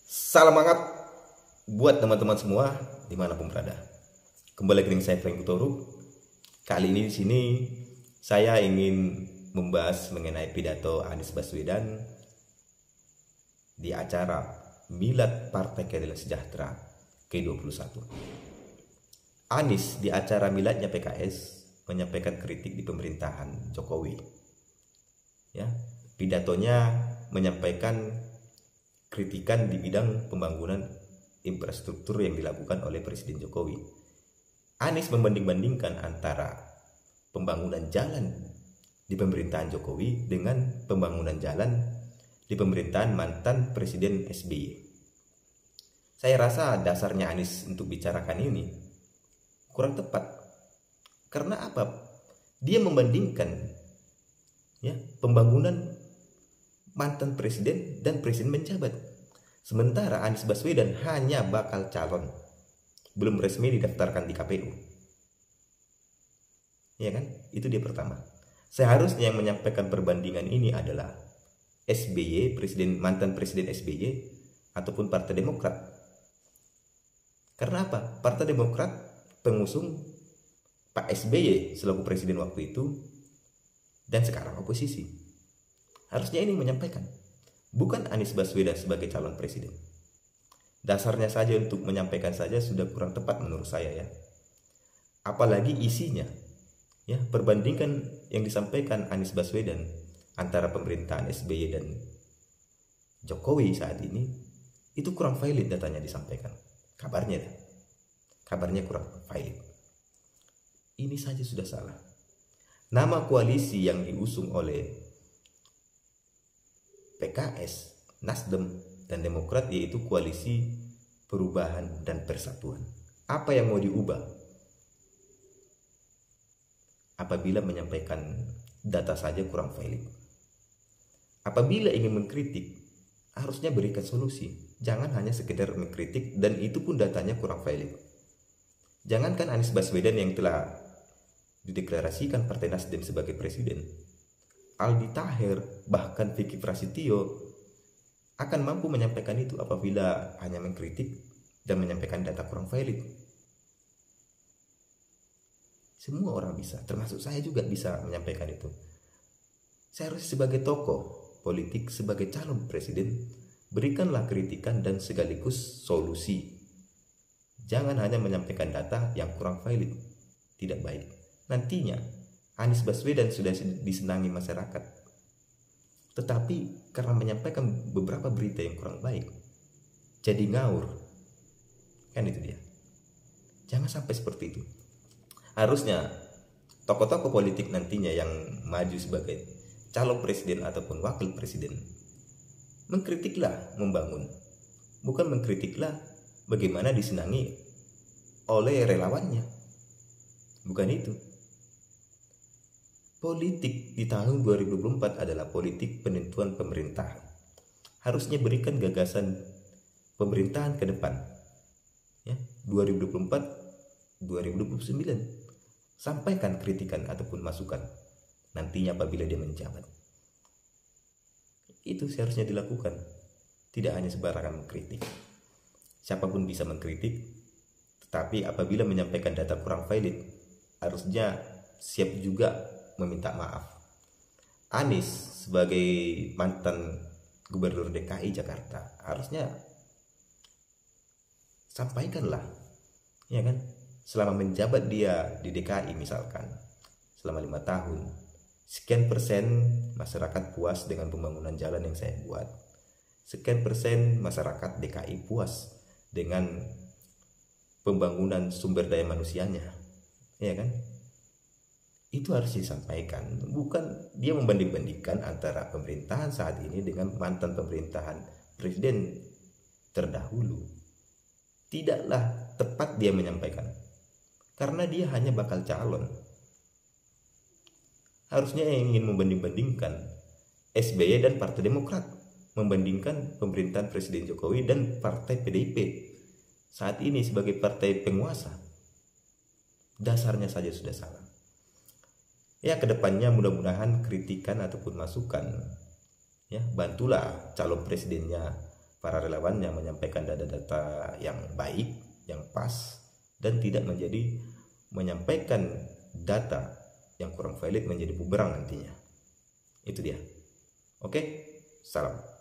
Salam hangat buat teman-teman semua dimanapun berada. Kembali lagi dengan saya Frank Kutoru. Kali ini di sini saya ingin membahas mengenai pidato Anies Baswedan di acara Milad Partai Keadilan Sejahtera ke-21. Anies di acara miladnya PKS menyampaikan kritik di pemerintahan Jokowi. Ya, pidatonya menyampaikan kritikan di bidang pembangunan infrastruktur yang dilakukan oleh Presiden Jokowi. Anies membanding-bandingkan antara pembangunan jalan di pemerintahan Jokowi dengan pembangunan jalan di pemerintahan mantan Presiden SBY. Saya rasa dasarnya Anies untuk bicarakan ini kurang tepat. Karena apa? Dia membandingkan pembangunan mantan presiden dan presiden menjabat. Sementara Anies Baswedan hanya bakal calon, belum resmi didaftarkan di KPU. Ya kan? Itu dia pertama. Seharusnya yang menyampaikan perbandingan ini adalah SBY, mantan presiden SBY ataupun Partai Demokrat. Karena apa? Partai Demokrat pengusung Pak SBY selaku presiden waktu itu dan sekarang oposisi. Harusnya ini menyampaikan, bukan Anies Baswedan sebagai calon presiden. Dasarnya saja untuk menyampaikan saja sudah kurang tepat menurut saya ya. Apalagi isinya. Ya, perbandingkan yang disampaikan Anies Baswedan antara pemerintahan SBY dan Jokowi saat ini itu kurang valid datanya disampaikan. Kabarnya kurang valid. Ini saja sudah salah. Nama koalisi yang diusung oleh PKS, Nasdem, dan Demokrat yaitu Koalisi Perubahan dan Persatuan. Apa yang mau diubah? Apabila menyampaikan data saja kurang valid. Apabila ingin mengkritik, harusnya berikan solusi. Jangan hanya sekedar mengkritik dan itu pun datanya kurang valid. Jangankan Anies Baswedan yang telah dideklarasikan Partai Nasdem sebagai presiden, Aldi Taher, bahkan Vicky Prasetyo akan mampu menyampaikan itu apabila hanya mengkritik dan menyampaikan data kurang valid. Semua orang bisa, termasuk saya juga bisa menyampaikan itu. Saya harus sebagai tokoh politik, sebagai calon presiden, berikanlah kritikan dan sekaligus solusi. Jangan hanya menyampaikan data yang kurang valid, tidak baik. Nantinya Anies Baswedan sudah disenangi masyarakat, tetapi karena menyampaikan beberapa berita yang kurang baik, jadi ngawur. Kan itu dia. Jangan sampai seperti itu. Harusnya tokoh-tokoh politik nantinya yang maju sebagai calon presiden ataupun wakil presiden, mengkritiklah membangun, bukan mengkritiklah bagaimana disenangi oleh relawannya. Bukan itu. Politik di tahun 2024 adalah politik penentuan pemerintahan. Harusnya berikan gagasan pemerintahan ke depan. Ya, 2024-2029. Sampaikan kritikan ataupun masukan nantinya apabila dia menjabat. Itu seharusnya dilakukan. Tidak hanya sembarangan mengkritik. Siapapun bisa mengkritik, tetapi apabila menyampaikan data kurang valid, harusnya siap juga meminta maaf. Anies sebagai mantan gubernur DKI Jakarta harusnya sampaikanlah, ya kan? Selama menjabat dia di DKI misalkan selama 5 tahun, sekian persen masyarakat puas dengan pembangunan jalan yang saya buat. Sekian persen masyarakat DKI puas dengan pembangunan sumber daya manusianya, ya kan? Itu harus disampaikan, bukan dia membanding-bandingkan antara pemerintahan saat ini dengan mantan pemerintahan presiden terdahulu. Tidaklah tepat dia menyampaikan, karena dia hanya bakal calon. Harusnya yang ingin membanding-bandingkan SBY dan Partai Demokrat, membandingkan pemerintahan Presiden Jokowi dan Partai PDIP saat ini sebagai partai penguasa. Dasarnya saja sudah salah. Ya, kedepannya mudah-mudahan kritikan ataupun masukan, ya, bantulah calon presidennya para relawan yang menyampaikan data-data yang baik, yang pas, dan tidak menjadi menyampaikan data yang kurang valid menjadi bumerang nantinya. Itu dia. Oke, salam.